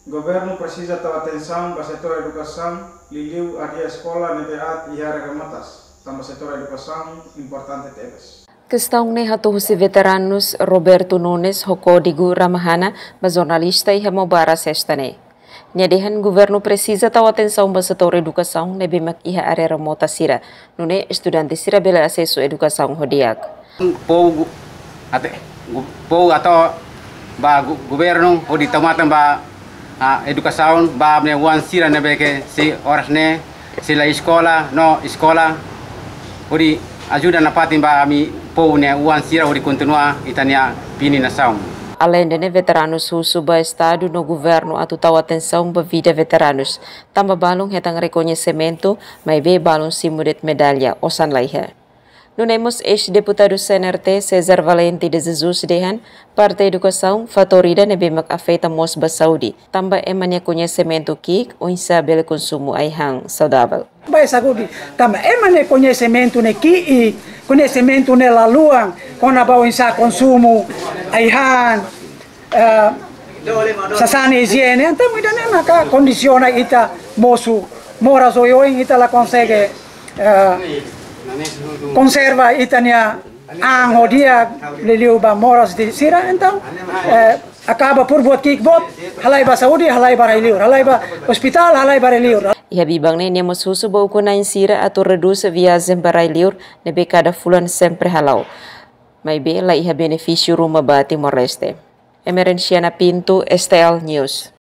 Governo precisa ter atenção para o setor educação, liliu a escola neteat e arregamatas, também setor educação importante teves. Questão ne hatu si veteranos Roberto Nunes hokodigu ramahana ba jornalista e mobara sestane. Nyadehan governo precisa tahu atenção ba setor educação ne bemak iha area remota sira. Nune estudante sira bela acesso educação hodiak. Pou atau ba governo o ditamatan ba educação ba ne wan sira ne beke si horas ne sila escola no escola ori ajuda na patin ba mi pou ne wan sira ori continua itania pini nação. Além de veteranos suba estado no governo atu tahu atenção ba vida veteranos. Tamba balong hetang reconhecimento, mai be balong simudet medalha osan laiha. Nunemos ex-deputado CNRT Cesar Valente de Jesus dehan parte educação fatorida ne bemak afeta mos ba Saudi. Tamba emania conhecimento kik o insabel consumo aihang saudável. Vai sagudi tamba emane conhecimento ne ki conhecimento ne laluang kona ba insa consumo aihang sasani higiene então ida ne maka condiciona ita mosu mora zoyoing ita la consegue conserva itania ang dia liliu ba moras di sira então acaba por buat kickbot halai ba Saudi halai ba liur halai ba hospital halai ba liur. Iha bibang ne nemos susubo ko na insira atau reduce viagem para liur nebe cada fulan sempre halau. Mai be la iha benefício ruma bati moreste. Emerenciana Pinto, STL News.